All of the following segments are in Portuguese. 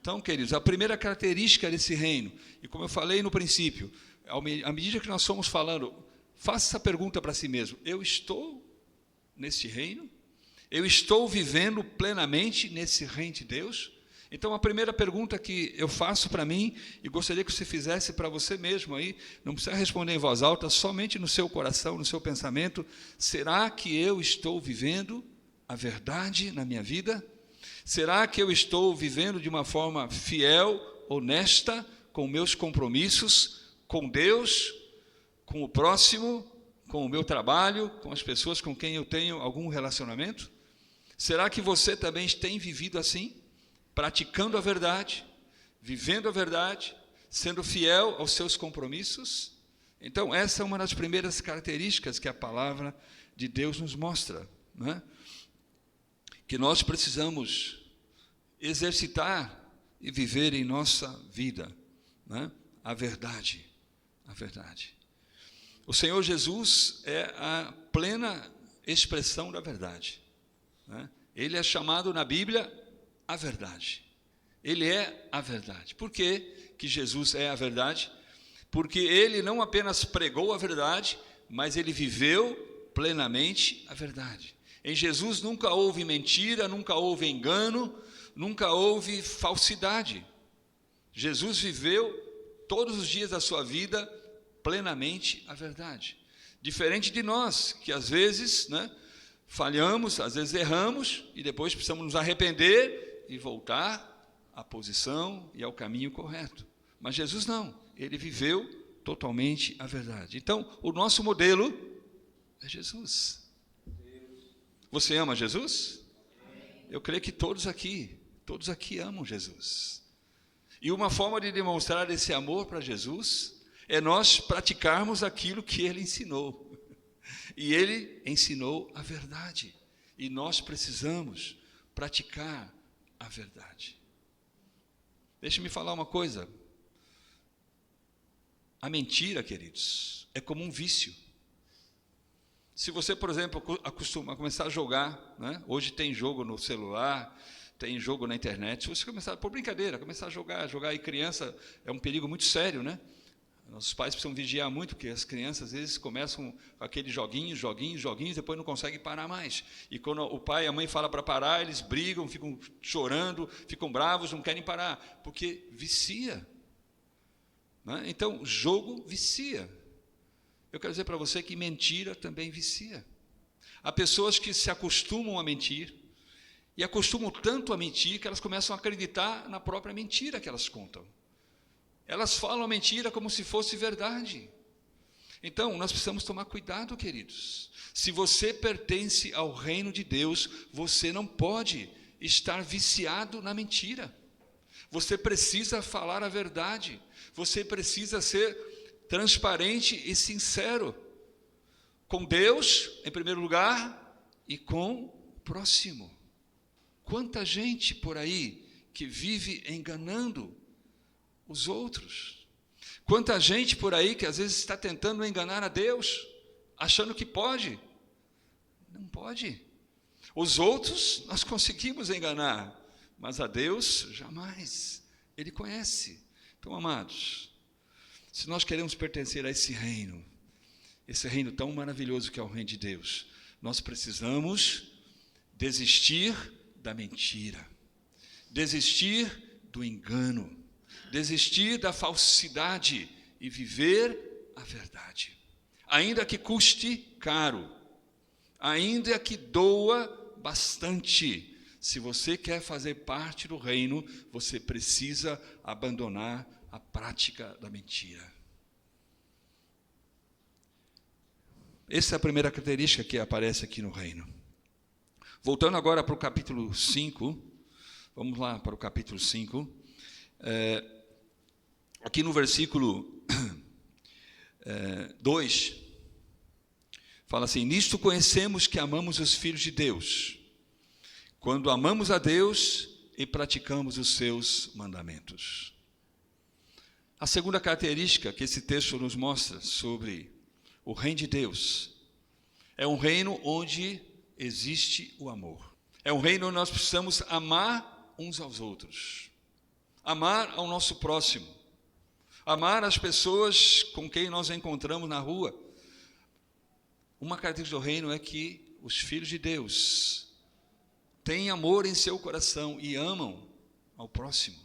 Então, queridos, a primeira característica desse reino, e como eu falei no princípio, à medida que nós fomos falando, faça essa pergunta para si mesmo: eu estou nesse reino? Eu estou vivendo plenamente nesse reino de Deus? Então, a primeira pergunta que eu faço para mim, e gostaria que você fizesse para você mesmo aí, não precisa responder em voz alta, somente no seu coração, no seu pensamento: será que eu estou vivendo a verdade na minha vida? Será que eu estou vivendo de uma forma fiel, honesta, com meus compromissos, com Deus, com o próximo, com o meu trabalho, com as pessoas com quem eu tenho algum relacionamento? Será que você também tem vivido assim? Praticando a verdade, vivendo a verdade, sendo fiel aos seus compromissos? Então, essa é uma das primeiras características que a palavra de Deus nos mostra, né? Que nós precisamos exercitar e viver em nossa vida, né? A verdade, a verdade. O Senhor Jesus é a plena expressão da verdade, né? Ele é chamado na Bíblia a verdade. Ele é a verdade. Por que que Jesus é a verdade? Porque ele não apenas pregou a verdade, mas ele viveu plenamente a verdade. Em Jesus nunca houve mentira, nunca houve engano, nunca houve falsidade. Jesus viveu todos os dias da sua vida plenamente a verdade. Diferente de nós, que às vezes, né, falhamos, às vezes erramos, e depois precisamos nos arrepender e voltar à posição e ao caminho correto. Mas Jesus não, ele viveu totalmente a verdade. Então, o nosso modelo é Jesus. Você ama Jesus? Eu creio que todos aqui amam Jesus. E uma forma de demonstrar esse amor para Jesus é nós praticarmos aquilo que ele ensinou. E ele ensinou a verdade. E nós precisamos praticar a verdade. Deixe-me falar uma coisa. A mentira, queridos, é como um vício. Se você, por exemplo, acostuma a começar a jogar, né? Hoje tem jogo no celular, tem jogo na internet. Se você começar, por brincadeira, começar a jogar, e criança é um perigo muito sério, né? Nossos pais precisam vigiar muito, porque as crianças às vezes começam com aqueles joguinhos, depois não conseguem parar mais. E quando o pai e a mãe falam para parar, eles brigam, ficam chorando, ficam bravos, não querem parar, porque vicia, né? Então, jogo vicia. Eu quero dizer para você que mentira também vicia. Há pessoas que se acostumam a mentir, e acostumam tanto a mentir, que elas começam a acreditar na própria mentira que elas contam. Elas falam a mentira como se fosse verdade. Então, nós precisamos tomar cuidado, queridos. Se você pertence ao reino de Deus, você não pode estar viciado na mentira. Você precisa falar a verdade. Você precisa ser transparente e sincero com Deus, em primeiro lugar, e com o próximo. Quanta gente por aí que vive enganando os outros. Quanta gente por aí que às vezes está tentando enganar a Deus, achando que pode. Não pode. Os outros nós conseguimos enganar, mas a Deus jamais. Ele conhece. Então, amados, se nós queremos pertencer a esse reino tão maravilhoso que é o reino de Deus, nós precisamos desistir da mentira, desistir do engano, desistir da falsidade e viver a verdade. Ainda que custe caro, ainda que doa bastante, se você quer fazer parte do reino, você precisa abandonar a prática da mentira. Essa é a primeira característica que aparece aqui no reino. Voltando agora para o capítulo 5, vamos lá para o capítulo 5. Aqui no versículo 2, fala assim: nisto conhecemos que amamos os filhos de Deus, quando amamos a Deus e praticamos os seus mandamentos. A segunda característica que esse texto nos mostra sobre o reino de Deus é um reino onde existe o amor. É um reino onde nós precisamos amar uns aos outros. amar ao nosso próximo, amar as pessoas com quem nós encontramos na rua. Uma característica do reino é que os filhos de Deus têm amor em seu coração e amam ao próximo.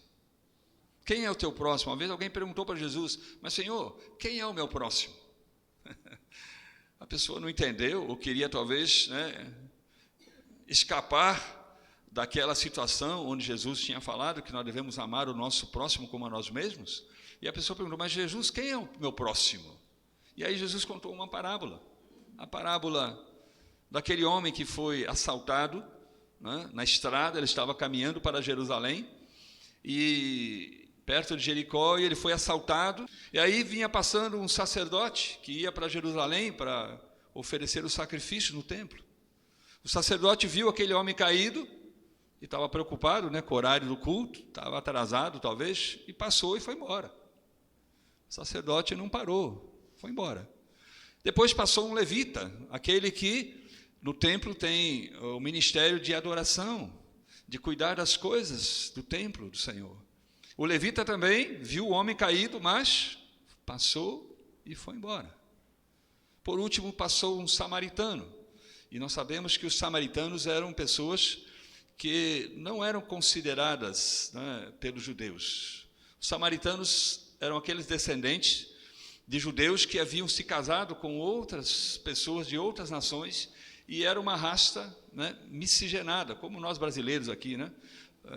Quem é o teu próximo? Uma vez alguém perguntou para Jesus, mas Senhor, quem é o meu próximo? A pessoa não entendeu, ou queria talvez escapar daquela situação onde Jesus tinha falado que nós devemos amar o nosso próximo como a nós mesmos. E a pessoa perguntou, mas Jesus, quem é o meu próximo? E aí Jesus contou uma parábola, a parábola daquele homem que foi assaltado, né, na estrada. Ele estava caminhando para Jerusalém, e perto de Jericó, e ele foi assaltado, e aí vinha passando um sacerdote que ia para Jerusalém para oferecer o sacrifício no templo. O sacerdote viu aquele homem caído, e estava preocupado, com o horário do culto, estava atrasado talvez, e passou e foi embora. O sacerdote não parou, foi embora. Depois passou um levita, aquele que no templo tem o ministério de adoração, de cuidar das coisas do templo do Senhor. O levita também viu o homem caído, mas passou e foi embora. Por último, passou um samaritano, e nós sabemos que os samaritanos eram pessoas que não eram consideradas pelos judeus. Os samaritanos eram aqueles descendentes de judeus que haviam se casado com outras pessoas de outras nações, e era uma raça miscigenada, como nós brasileiros aqui.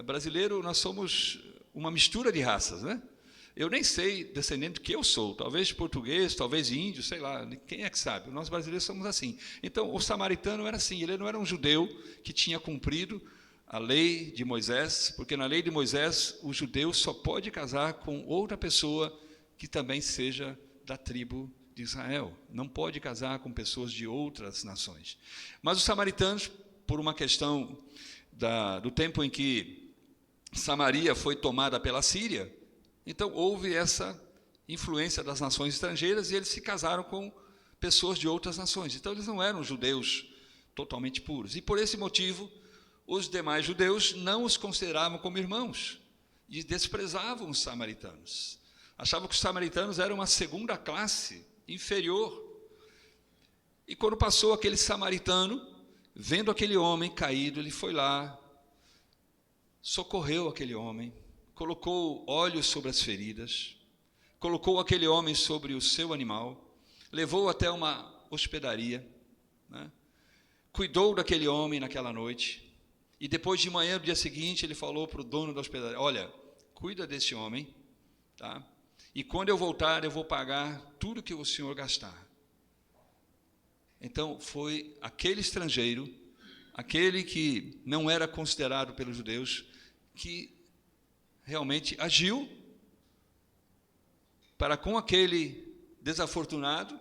Brasileiro, nós somos uma mistura de raças. Eu nem sei descendente do que eu sou, talvez português, talvez índio, sei lá, quem é que sabe? Nós brasileiros somos assim. Então, o samaritano era assim, ele não era um judeu que tinha cumprido a lei de Moisés, porque na lei de Moisés o judeu só pode casar com outra pessoa que também seja da tribo de Israel. Não pode casar com pessoas de outras nações. Mas os samaritanos, por uma questão do tempo em que Samaria foi tomada pela Síria, então houve essa influência das nações estrangeiras, e eles se casaram com pessoas de outras nações. Então eles não eram judeus totalmente puros. E por esse motivo, os demais judeus não os consideravam como irmãos e desprezavam os samaritanos. Achavam que os samaritanos eram uma segunda classe, inferior. E quando passou aquele samaritano, vendo aquele homem caído, ele foi lá, socorreu aquele homem, colocou óleo sobre as feridas, colocou aquele homem sobre o seu animal, levou até uma hospedaria, cuidou daquele homem naquela noite. E depois de manhã, do dia seguinte, ele falou para o dono da hospedaria, olha, cuida desse homem, tá? E quando eu voltar, eu vou pagar tudo que o senhor gastar. Então, foi aquele estrangeiro, aquele que não era considerado pelos judeus, que realmente agiu para com aquele desafortunado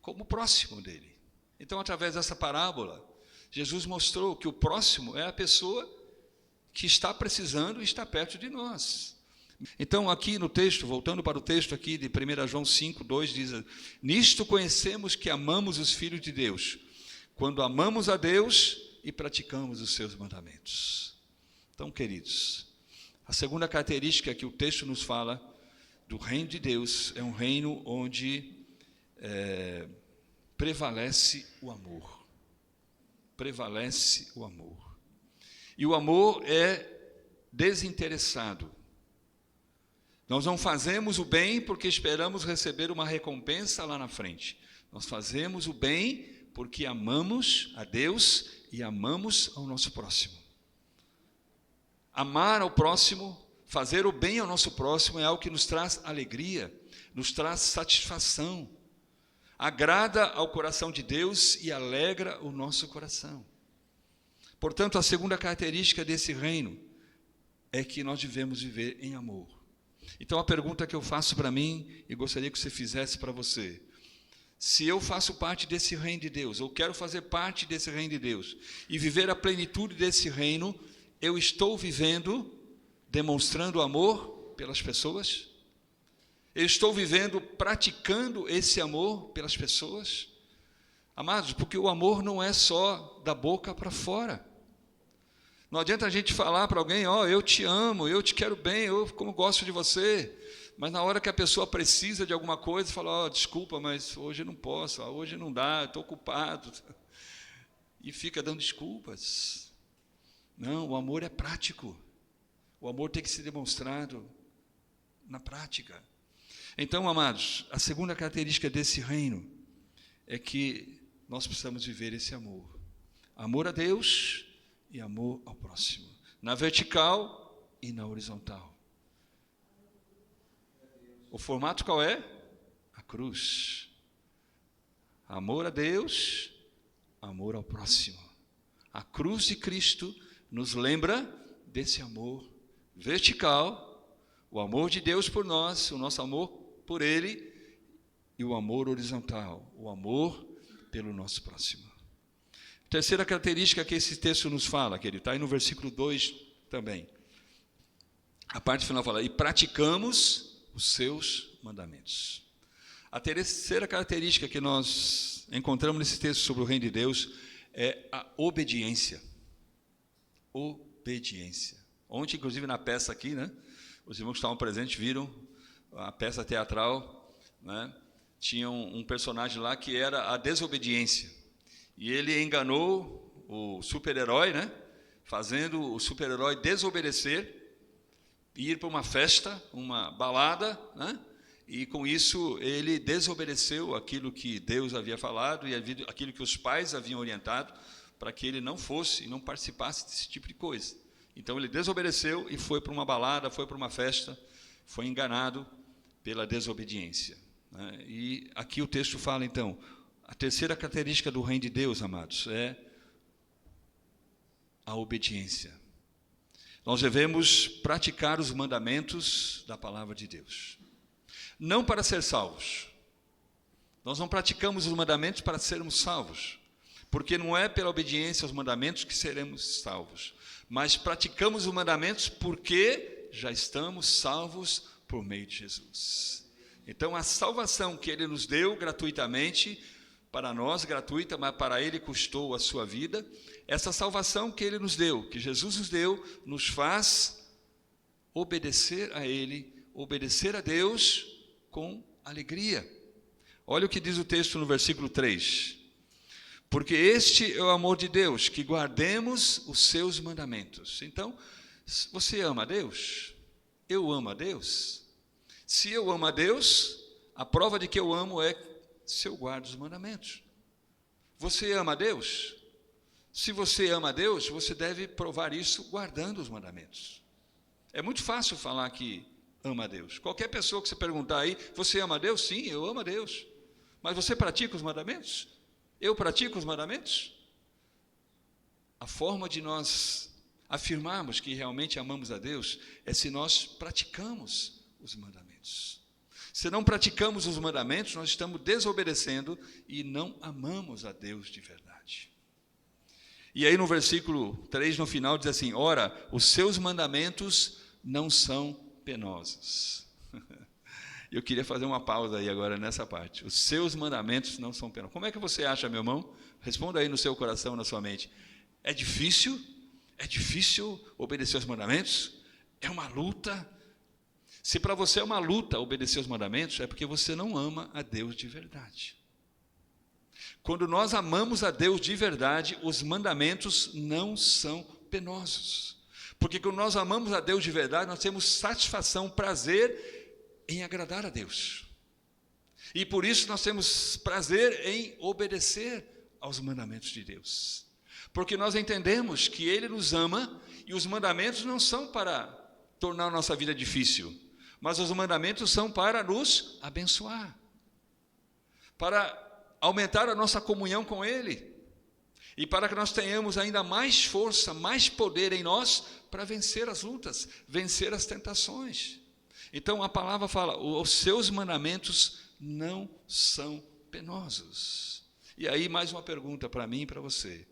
como próximo dele. Então, através dessa parábola, Jesus mostrou que o próximo é a pessoa que está precisando e está perto de nós. Então, aqui no texto, voltando para o texto aqui de 1 João 5, 2, diz: nisto conhecemos que amamos os filhos de Deus, quando amamos a Deus e praticamos os seus mandamentos. Então, queridos, a segunda característica que o texto nos fala do reino de Deus é um reino onde prevalece o amor. Prevalece o amor. E o amor é desinteressado. Nós não fazemos o bem porque esperamos receber uma recompensa lá na frente. Nós fazemos o bem porque amamos a Deus e amamos ao nosso próximo. Amar ao próximo, fazer o bem ao nosso próximo é algo que nos traz alegria, nos traz satisfação, agrada ao coração de Deus e alegra o nosso coração. Portanto, a segunda característica desse reino é que nós devemos viver em amor. Então, a pergunta que eu faço para mim, e gostaria que você fizesse para você: se eu faço parte desse reino de Deus, ou quero fazer parte desse reino de Deus, e viver a plenitude desse reino, eu estou vivendo, demonstrando amor pelas pessoas? Eu estou vivendo, praticando esse amor pelas pessoas? Amados, porque o amor não é só da boca para fora. Não adianta a gente falar para alguém, eu te amo, eu te quero bem, eu como gosto de você. Mas na hora que a pessoa precisa de alguma coisa, fala, desculpa, mas hoje não posso, hoje não dá, estou ocupado. E fica dando desculpas. Não, o amor é prático. O amor tem que ser demonstrado na prática. Então, amados, a segunda característica desse reino é que nós precisamos viver esse amor. Amor a Deus e amor ao próximo. Na vertical e na horizontal. O formato qual é? A cruz. Amor a Deus, amor ao próximo. A cruz de Cristo nos lembra desse amor vertical, o amor de Deus por nós, o nosso amor por Ele, e o amor horizontal, o amor pelo nosso próximo. Terceira característica que esse texto nos fala, querido, está aí no versículo 2 também. A parte final fala, e praticamos os seus mandamentos. A terceira característica que nós encontramos nesse texto sobre o reino de Deus é a obediência. Obediência. Ontem, inclusive, na peça aqui, né, os irmãos que estavam presentes viram a peça teatral, né, tinha um personagem lá que era a desobediência. E ele enganou o super-herói, né, fazendo o super-herói desobedecer, ir para uma festa, uma balada, né, e com isso ele desobedeceu aquilo que Deus havia falado e aquilo que os pais haviam orientado para que ele não fosse e não participasse desse tipo de coisa. Então ele desobedeceu e foi para uma balada, foi para uma festa, foi enganado pela desobediência, né? E aqui o texto fala então, a terceira característica do reino de Deus, amados, é a obediência. Nós devemos praticar os mandamentos da palavra de Deus. Não para ser salvos. Nós não praticamos os mandamentos para sermos salvos, porque não é pela obediência aos mandamentos que seremos salvos, mas praticamos os mandamentos porque já estamos salvos por meio de Jesus. Então a salvação que Ele nos deu gratuitamente, para nós gratuita, mas para Ele custou a sua vida, essa salvação que Ele nos deu, que Jesus nos deu, nos faz obedecer a Ele, obedecer a Deus com alegria. Olha o que diz o texto no versículo 3. Porque este é o amor de Deus, que guardemos os seus mandamentos. Então, você ama a Deus? Eu amo a Deus? Se eu amo a Deus, a prova de que eu amo é se eu guardo os mandamentos. Você ama a Deus? Se você ama a Deus, você deve provar isso guardando os mandamentos. É muito fácil falar que ama a Deus. Qualquer pessoa que você perguntar aí, você ama a Deus? Sim, eu amo a Deus. Mas você pratica os mandamentos? Eu pratico os mandamentos? A forma de nós afirmarmos que realmente amamos a Deus é se nós praticamos os mandamentos. Se não praticamos os mandamentos, nós estamos desobedecendo e não amamos a Deus de verdade. E aí no versículo 3, no final, diz assim, ora, os seus mandamentos não são penosos. Eu queria fazer uma pausa aí agora nessa parte. Os seus mandamentos não são penosos. Como é que você acha, meu irmão? Responda aí no seu coração, na sua mente. É difícil? É difícil obedecer os mandamentos? É uma luta? Se para você é uma luta obedecer os mandamentos, é porque você não ama a Deus de verdade. Quando nós amamos a Deus de verdade, os mandamentos não são penosos. Porque quando nós amamos a Deus de verdade, nós temos satisfação, prazer em agradar a Deus. E por isso nós temos prazer em obedecer aos mandamentos de Deus. Porque nós entendemos que Ele nos ama e os mandamentos não são para tornar a nossa vida difícil, mas os mandamentos são para nos abençoar, para aumentar a nossa comunhão com Ele e para que nós tenhamos ainda mais força, mais poder em nós para vencer as lutas, vencer as tentações. Então a palavra fala, os seus mandamentos não são penosos. E aí mais uma pergunta para mim e para você.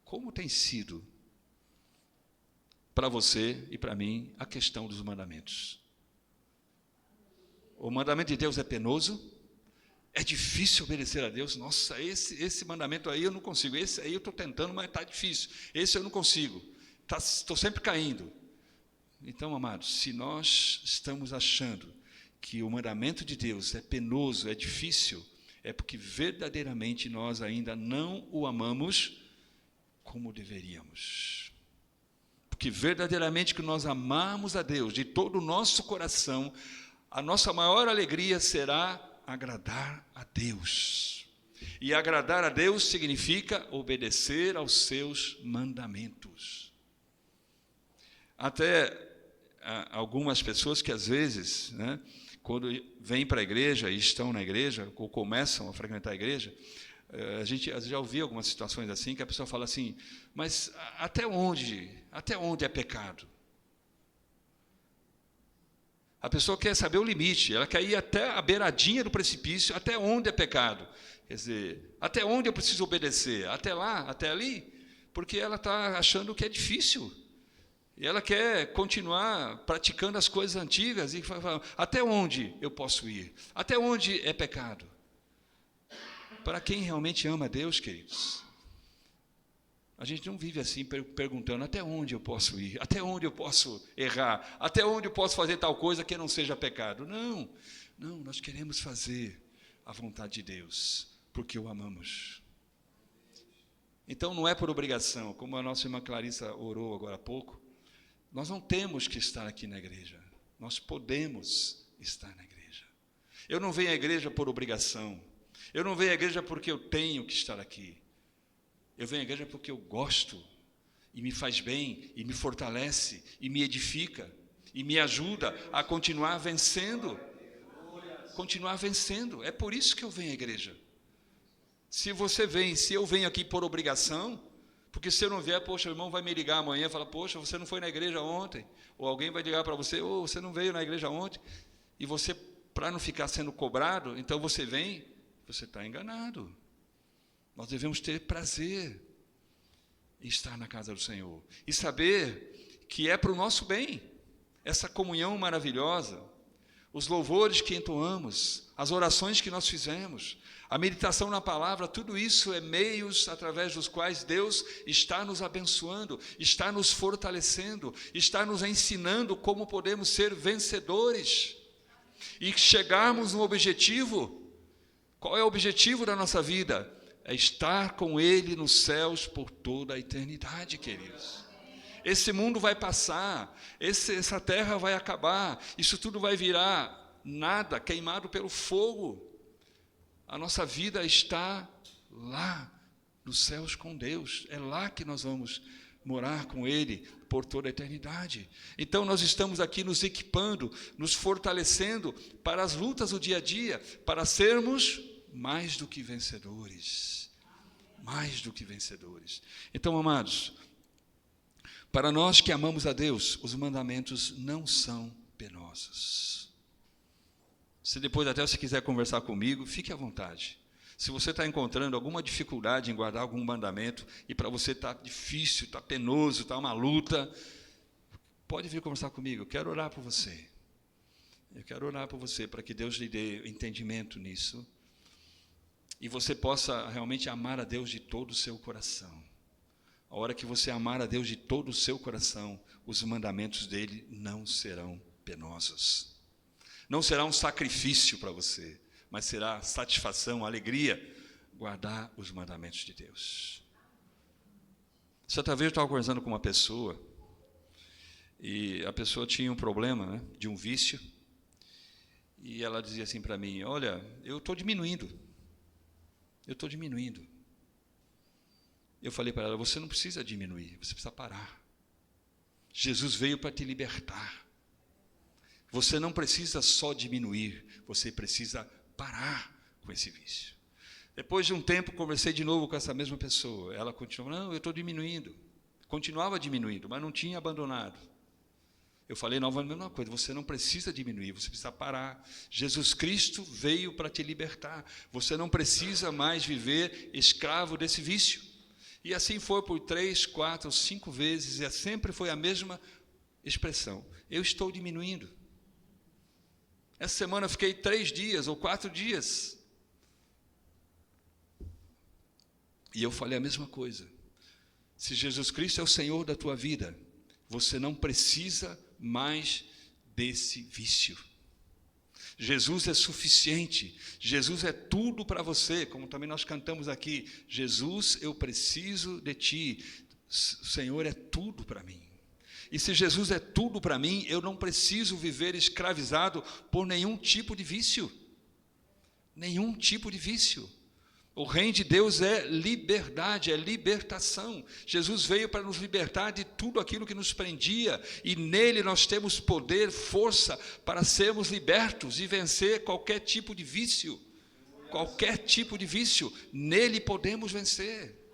Como tem sido para você e para mim a questão dos mandamentos? O mandamento de Deus é penoso? É difícil obedecer a Deus? Nossa, esse mandamento aí eu não consigo. Esse aí eu estou tentando, mas está difícil. Esse eu não consigo. estou sempre caindo. Então, amados, se nós estamos achando que o mandamento de Deus é penoso, é difícil, é porque verdadeiramente nós ainda não o amamos como deveríamos. Porque verdadeiramente que nós amamos a Deus de todo o nosso coração, a nossa maior alegria será agradar a Deus. E agradar a Deus significa obedecer aos seus mandamentos. Até algumas pessoas que às vezes, né, quando vêm para a igreja e estão na igreja, ou começam a frequentar a igreja, a gente já ouviu algumas situações assim, que a pessoa fala assim, mas até onde é pecado? A pessoa quer saber o limite, ela quer ir até a beiradinha do precipício, até onde é pecado. Quer dizer, até onde eu preciso obedecer? Até lá, até ali? Porque ela está achando que é difícil. E ela quer continuar praticando as coisas antigas e fala, até onde eu posso ir? Até onde é pecado? Para quem realmente ama a Deus, queridos, a gente não vive assim perguntando até onde eu posso ir, até onde eu posso errar, até onde eu posso fazer tal coisa que não seja pecado. Não, nós queremos fazer a vontade de Deus, porque o amamos. Então não é por obrigação, como a nossa irmã Clarissa orou agora há pouco, nós não temos que estar aqui na igreja, nós podemos estar na igreja. Eu não venho à igreja por obrigação, eu não venho à igreja porque eu tenho que estar aqui. Eu venho à igreja porque eu gosto, e me faz bem, e me fortalece, e me edifica, e me ajuda a continuar vencendo. Continuar vencendo, é por isso que eu venho à igreja. Se eu venho aqui por obrigação, porque se eu não vier, poxa, o irmão vai me ligar amanhã e falar, poxa, você não foi na igreja ontem, ou alguém vai ligar para você, você não veio na igreja ontem, e você, para não ficar sendo cobrado, então você vem, você está enganado. Nós devemos ter prazer em estar na casa do Senhor e saber que é para o nosso bem, essa comunhão maravilhosa, os louvores que entoamos, as orações que nós fizemos, a meditação na palavra, tudo isso é meios através dos quais Deus está nos abençoando, está nos fortalecendo, está nos ensinando como podemos ser vencedores e chegarmos no objetivo. Qual é o objetivo da nossa vida? É estar com Ele nos céus por toda a eternidade, queridos. Esse mundo vai passar, essa terra vai acabar, isso tudo vai virar nada, queimado pelo fogo. A nossa vida está lá, nos céus com Deus, é lá que nós vamos morar com Ele por toda a eternidade. Então nós estamos aqui nos equipando, nos fortalecendo para as lutas do dia a dia, para sermos mais do que vencedores. Mais do que vencedores. Então, amados, para nós que amamos a Deus, os mandamentos não são penosos. Se depois até você quiser conversar comigo, fique à vontade. Se você está encontrando alguma dificuldade em guardar algum mandamento, e para você está difícil, está penoso, está uma luta, pode vir conversar comigo, eu quero orar por você. Eu quero orar por você, para que Deus lhe dê entendimento nisso, e você possa realmente amar a Deus de todo o seu coração. A hora que você amar a Deus de todo o seu coração, os mandamentos dele não serão penosos. Não será um sacrifício para você, mas será satisfação, alegria, guardar os mandamentos de Deus. Certa vez eu estava conversando com uma pessoa, e a pessoa tinha um problema, né, de um vício, e ela dizia assim para mim, olha, eu estou diminuindo. Eu falei para ela, você não precisa diminuir, você precisa parar. Jesus veio para te libertar. Você não precisa só diminuir, você precisa parar com esse vício. Depois de um tempo, conversei de novo com essa mesma pessoa. Ela continuou, não, eu estou diminuindo. Continuava diminuindo, mas não tinha abandonado. Eu falei novamente a mesma coisa, você não precisa diminuir, você precisa parar. Jesus Cristo veio para te libertar. Você não precisa mais viver escravo desse vício. E assim foi por 3, 4, 5 vezes, e sempre foi a mesma expressão. Eu estou diminuindo. Essa semana eu fiquei 3 dias ou 4 dias. E eu falei a mesma coisa. Se Jesus Cristo é o Senhor da tua vida, você não precisa mais desse vício. Jesus é suficiente, Jesus é tudo para você, como também nós cantamos aqui, Jesus, eu preciso de ti, o Senhor é tudo para mim. E se Jesus é tudo para mim, eu não preciso viver escravizado por nenhum tipo de vício. Nenhum tipo de vício. O reino de Deus é liberdade, é libertação. Jesus veio para nos libertar de tudo aquilo que nos prendia, e nele nós temos poder, força para sermos libertos e vencer qualquer tipo de vício. Qualquer tipo de vício, nele podemos vencer.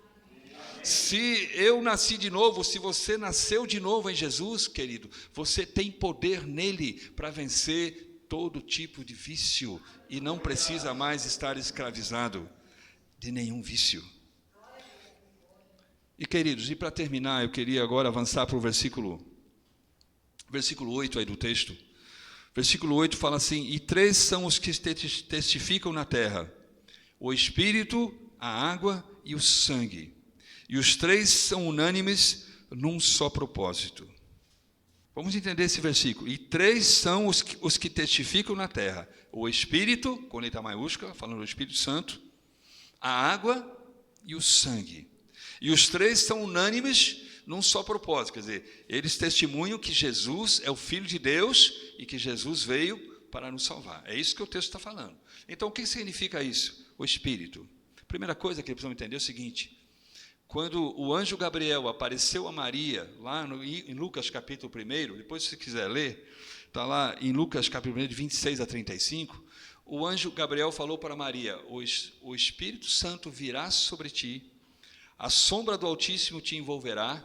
Se eu nasci de novo, se você nasceu de novo em Jesus, querido, você tem poder nele para vencer todo tipo de vício e não precisa mais estar escravizado de nenhum vício. E queridos, e para terminar, eu queria agora avançar para o versículo 8 aí do texto. Versículo 8 fala assim: e 3 são os que testificam na terra: o Espírito, a água e o sangue. E os 3 são unânimes num só propósito. Vamos entender esse versículo. E 3 são os que testificam na terra: o Espírito, com letra maiúscula, falando do Espírito Santo, a água e o sangue. E os 3 são unânimes num só propósito. Quer dizer, eles testemunham que Jesus é o Filho de Deus e que Jesus veio para nos salvar. É isso que o texto está falando. Então, o que significa isso? O Espírito. A primeira coisa que precisamos entender é o seguinte: quando o anjo Gabriel apareceu a Maria, lá em Lucas capítulo 1, depois se você quiser ler, está lá em Lucas capítulo 1, de 26 a 35, o anjo Gabriel falou para Maria: o Espírito Santo virá sobre ti, a sombra do Altíssimo te envolverá,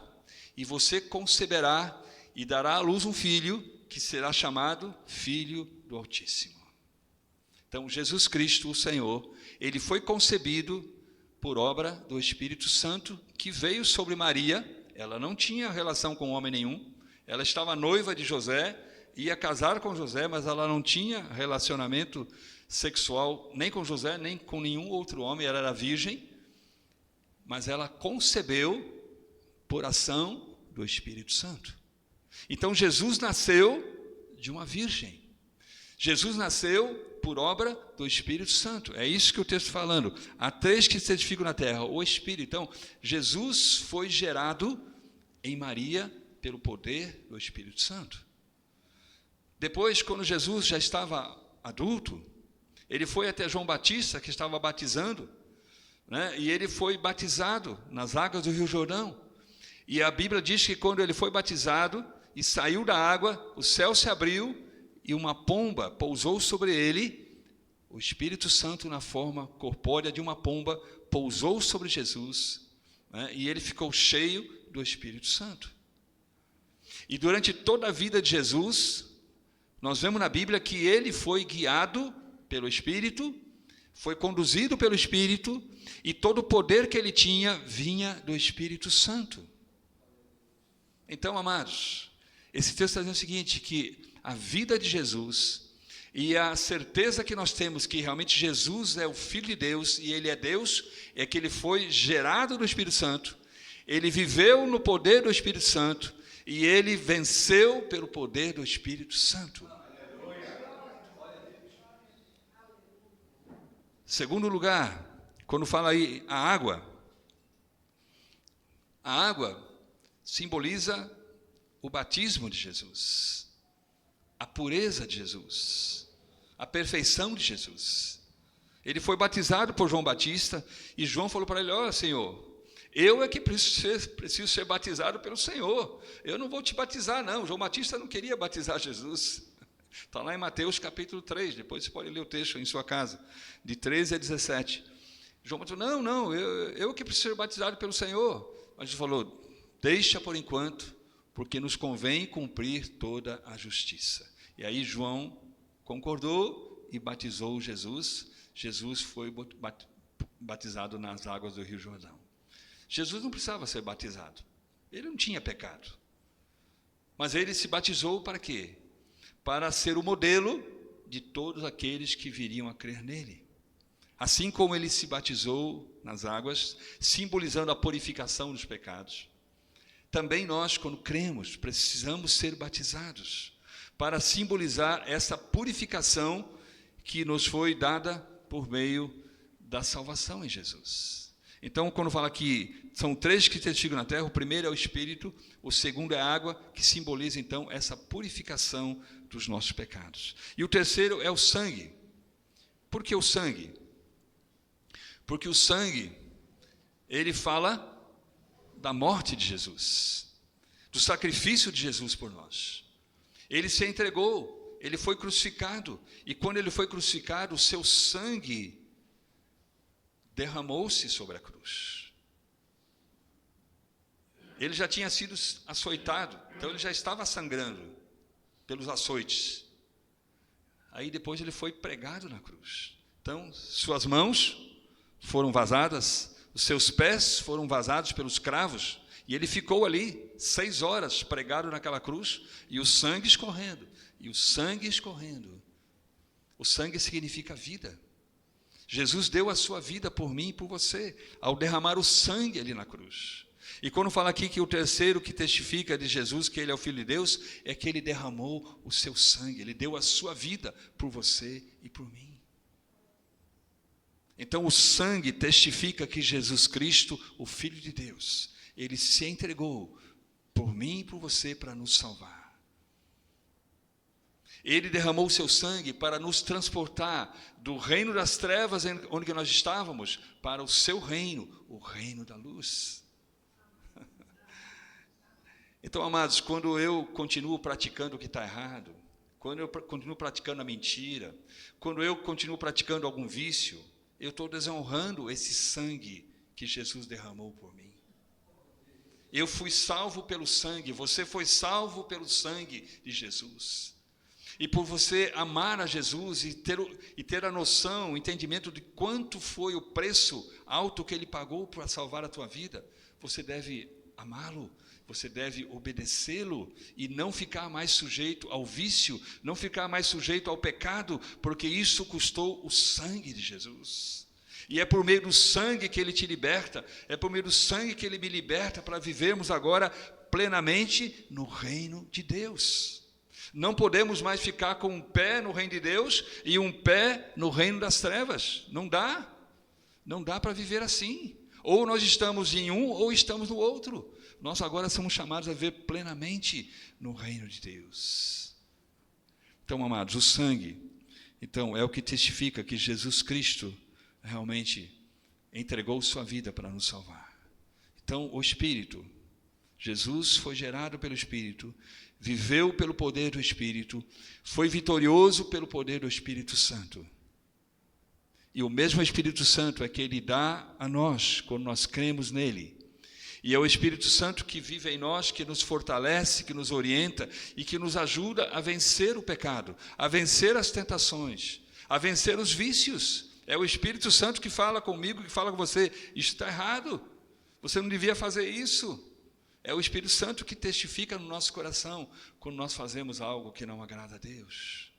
e você conceberá e dará à luz um filho, que será chamado Filho do Altíssimo. Então, Jesus Cristo, o Senhor, ele foi concebido por obra do Espírito Santo, que veio sobre Maria. Ela não tinha relação com homem nenhum, ela estava noiva de José, ia casar com José, mas ela não tinha relacionamento sexual nem com José, nem com nenhum outro homem, ela era virgem, mas ela concebeu por ação do Espírito Santo. Então Jesus nasceu de uma virgem, Jesus nasceu por obra do Espírito Santo. É isso que o texto está falando. Há 3 que testificam na terra: o Espírito. Então, Jesus foi gerado em Maria pelo poder do Espírito Santo. Depois, quando Jesus já estava adulto, ele foi até João Batista, que estava batizando, né? E ele foi batizado nas águas do Rio Jordão. E a Bíblia diz que quando ele foi batizado e saiu da água, o céu se abriu e uma pomba pousou sobre ele. O Espírito Santo, na forma corpórea de uma pomba, pousou sobre Jesus, né? E ele ficou cheio do Espírito Santo. E durante toda a vida de Jesus, nós vemos na Bíblia que ele foi guiado pelo Espírito, foi conduzido pelo Espírito, e todo o poder que ele tinha vinha do Espírito Santo. Então, amados, esse texto está dizendo o seguinte, que a vida de Jesus e a certeza que nós temos que realmente Jesus é o Filho de Deus e ele é Deus, é que ele foi gerado do Espírito Santo, ele viveu no poder do Espírito Santo e ele venceu pelo poder do Espírito Santo. Segundo lugar, quando fala aí a água simboliza o batismo de Jesus, a pureza de Jesus, a perfeição de Jesus. Ele foi batizado por João Batista, e João falou para ele: ó, Senhor, eu é que preciso ser batizado pelo Senhor, eu não vou te batizar não. João Batista não queria batizar Jesus. Está lá em Mateus capítulo 3, depois você pode ler o texto em sua casa, de 13 a 17. João Batista falou: não, eu que preciso ser batizado pelo Senhor. Mas Jesus falou: deixa por enquanto, porque nos convém cumprir toda a justiça. E aí João concordou e batizou Jesus. Jesus foi batizado nas águas do Rio Jordão. Jesus não precisava ser batizado, ele não tinha pecado. Mas ele se batizou para quê? Para ser o modelo de todos aqueles que viriam a crer nele. Assim como ele se batizou nas águas, simbolizando a purificação dos pecados, também nós, quando cremos, precisamos ser batizados para simbolizar essa purificação que nos foi dada por meio da salvação em Jesus. Então, quando fala que são 3 que testificam na terra, o primeiro é o Espírito, o segundo é a água, que simboliza, então, essa purificação dos nossos pecados. E o terceiro é o sangue. Por que o sangue? Porque o sangue, ele fala da morte de Jesus, do sacrifício de Jesus por nós. Ele se entregou, ele foi crucificado, e quando ele foi crucificado, o seu sangue derramou-se sobre a cruz. Ele já tinha sido açoitado, então ele já estava sangrando pelos açoites. Aí depois ele foi pregado na cruz. Então, suas mãos foram vazadas, os seus pés foram vazados pelos cravos, e ele ficou ali 6 horas pregado naquela cruz, e o sangue escorrendo, e o sangue escorrendo. O sangue significa vida. Jesus deu a sua vida por mim e por você, ao derramar o sangue ali na cruz. E quando fala aqui que o terceiro que testifica de Jesus, que ele é o Filho de Deus, é que ele derramou o seu sangue, ele deu a sua vida por você e por mim. Então o sangue testifica que Jesus Cristo, o Filho de Deus, ele se entregou por mim e por você para nos salvar. Ele derramou o seu sangue para nos transportar do reino das trevas, onde nós estávamos, para o seu reino, o reino da luz. Então, amados, quando eu continuo praticando o que está errado, quando eu continuo praticando a mentira, quando eu continuo praticando algum vício, eu estou desonrando esse sangue que Jesus derramou por mim. Eu fui salvo pelo sangue, você foi salvo pelo sangue de Jesus. E por você amar a Jesus e ter a noção, o entendimento de quanto foi o preço alto que Ele pagou para salvar a tua vida, você deve amá-lo, você deve obedecê-lo e não ficar mais sujeito ao vício, não ficar mais sujeito ao pecado, porque isso custou o sangue de Jesus. E é por meio do sangue que Ele te liberta, é por meio do sangue que Ele me liberta para vivermos agora plenamente no reino de Deus. Não podemos mais ficar com um pé no reino de Deus e um pé no reino das trevas. Não dá. Não dá para viver assim. Ou nós estamos em um ou estamos no outro. Nós agora somos chamados a viver plenamente no reino de Deus. Então, amados, o sangue, então, é o que testifica que Jesus Cristo realmente entregou sua vida para nos salvar. Então, o Espírito, Jesus foi gerado pelo Espírito, viveu pelo poder do Espírito, foi vitorioso pelo poder do Espírito Santo. E o mesmo Espírito Santo é que Ele dá a nós, quando nós cremos nele. E é o Espírito Santo que vive em nós, que nos fortalece, que nos orienta e que nos ajuda a vencer o pecado, a vencer as tentações, a vencer os vícios. É o Espírito Santo que fala comigo, que fala com você, isso está errado, você não devia fazer isso. É o Espírito Santo que testifica no nosso coração quando nós fazemos algo que não agrada a Deus.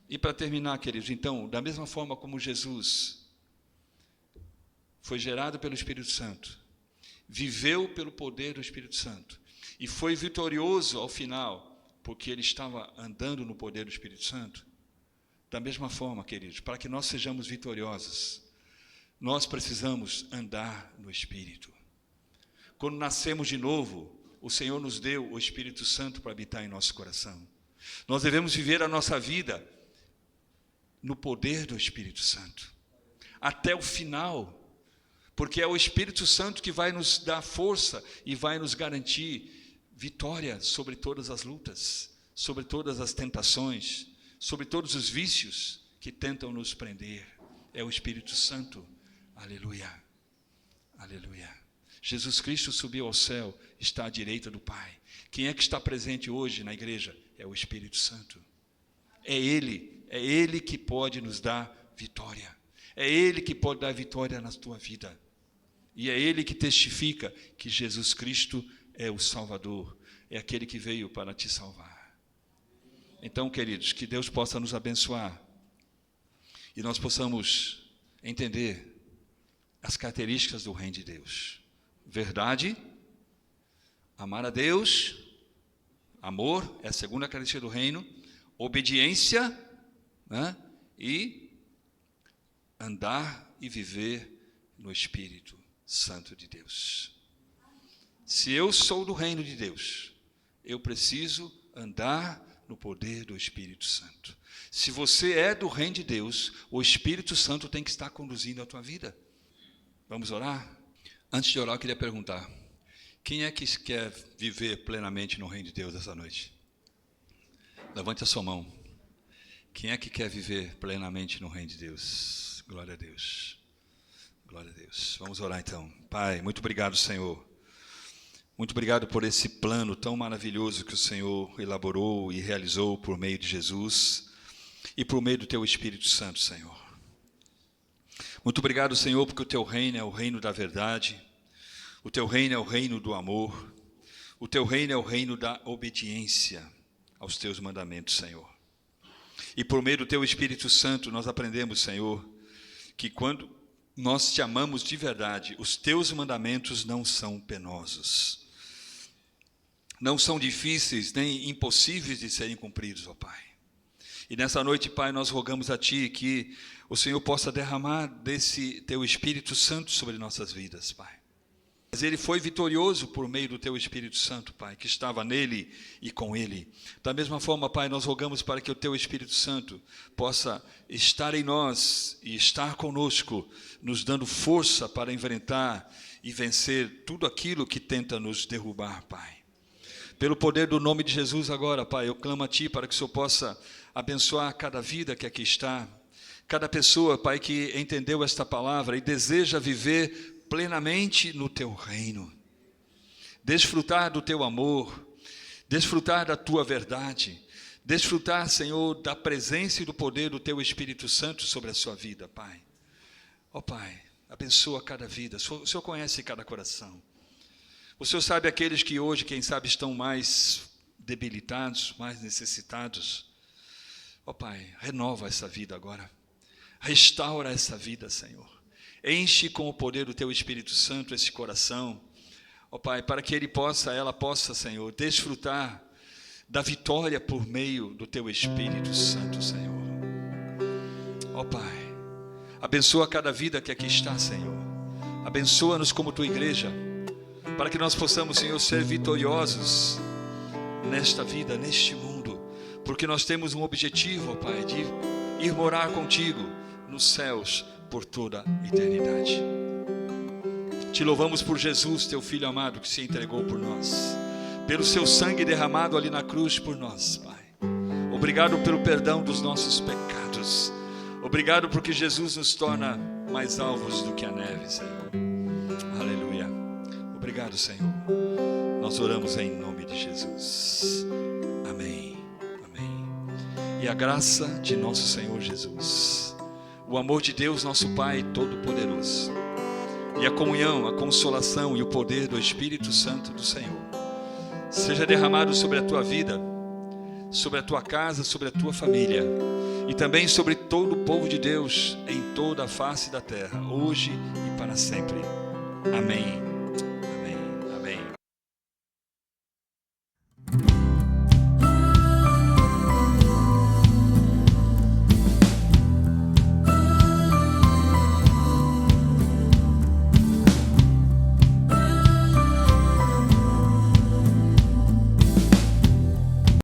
E para terminar, queridos, então, da mesma forma como Jesus foi gerado pelo Espírito Santo, viveu pelo poder do Espírito Santo e foi vitorioso ao final, porque ele estava andando no poder do Espírito Santo, da mesma forma, queridos, para que nós sejamos vitoriosos, nós precisamos andar no Espírito. Quando nascemos de novo, o Senhor nos deu o Espírito Santo para habitar em nosso coração. Nós devemos viver a nossa vida no poder do Espírito Santo, até o final, porque é o Espírito Santo que vai nos dar força e vai nos garantir vitória sobre todas as lutas, sobre todas as tentações, sobre todos os vícios que tentam nos prender. É o Espírito Santo. Aleluia, aleluia. Jesus Cristo subiu ao céu, está à direita do Pai. Quem é que está presente hoje na igreja? É o Espírito Santo. É Ele que pode nos dar vitória. É Ele que pode dar vitória na tua vida. E é Ele que testifica que Jesus Cristo é o Salvador, é aquele que veio para te salvar. Então, queridos, que Deus possa nos abençoar e nós possamos entender as características do reino de Deus. Verdade, Amar a Deus, amor é a segunda característica do reino, obediência, né? E andar e viver no Espírito Santo de Deus. Se eu sou do reino de Deus, eu preciso andar no poder do Espírito Santo. Se você é do reino de Deus, o Espírito Santo tem que estar conduzindo a tua vida. Vamos orar? Antes de orar, eu queria perguntar: quem é que quer viver plenamente no reino de Deus essa noite? Levante a sua mão. Quem é que quer viver plenamente no reino de Deus? Glória a Deus. Glória a Deus. Vamos orar então. Pai, muito obrigado, Senhor. Muito obrigado por esse plano tão maravilhoso que o Senhor elaborou e realizou por meio de Jesus e por meio do Teu Espírito Santo, Senhor. Muito obrigado, Senhor, porque o Teu reino é o reino da verdade, o Teu reino é o reino do amor, o Teu reino é o reino da obediência aos Teus mandamentos, Senhor. E por meio do Teu Espírito Santo nós aprendemos, Senhor, que quando nós Te amamos de verdade, os Teus mandamentos não são penosos, não são difíceis nem impossíveis de serem cumpridos, ó Pai. E nessa noite, Pai, nós rogamos a Ti que o Senhor possa derramar desse Teu Espírito Santo sobre nossas vidas, Pai. Mas Ele foi vitorioso por meio do Teu Espírito Santo, Pai, que estava nele e com Ele. Da mesma forma, Pai, nós rogamos para que o Teu Espírito Santo possa estar em nós e estar conosco, nos dando força para enfrentar e vencer tudo aquilo que tenta nos derrubar, Pai. Pelo poder do nome de Jesus agora, Pai, eu clamo a Ti para que o Senhor possa abençoar cada vida que aqui está, cada pessoa, Pai, que entendeu esta palavra e deseja viver plenamente no Teu reino, desfrutar do Teu amor, desfrutar da Tua verdade, desfrutar, Senhor, da presença e do poder do Teu Espírito Santo sobre a sua vida, Pai. Ó Pai, abençoa cada vida, o Senhor conhece cada coração. O Senhor sabe aqueles que hoje, quem sabe, estão mais debilitados, mais necessitados. Ó Pai, renova essa vida agora. Restaura essa vida, Senhor. Enche com o poder do Teu Espírito Santo esse coração. Ó Pai, para que ela possa, Senhor, desfrutar da vitória por meio do Teu Espírito Santo, Senhor. Ó Pai, abençoa cada vida que aqui está, Senhor. Abençoa-nos como Tua igreja, para que nós possamos, Senhor, ser vitoriosos nesta vida, neste mundo, porque nós temos um objetivo, ó Pai, de ir morar contigo nos céus por toda a eternidade. Te louvamos por Jesus, Teu Filho amado, que se entregou por nós, pelo Seu sangue derramado ali na cruz por nós, Pai. Obrigado pelo perdão dos nossos pecados. Obrigado porque Jesus nos torna mais alvos do que a neve, Senhor. Aleluia. Obrigado, Senhor. Nós oramos em nome de Jesus. Amém. Amém. E a graça de nosso Senhor Jesus, o amor de Deus, nosso Pai Todo-Poderoso, e a comunhão, a consolação e o poder do Espírito Santo do Senhor seja derramado sobre a tua vida, sobre a tua casa, sobre a tua família e também sobre todo o povo de Deus em toda a face da terra, hoje e para sempre. Amém.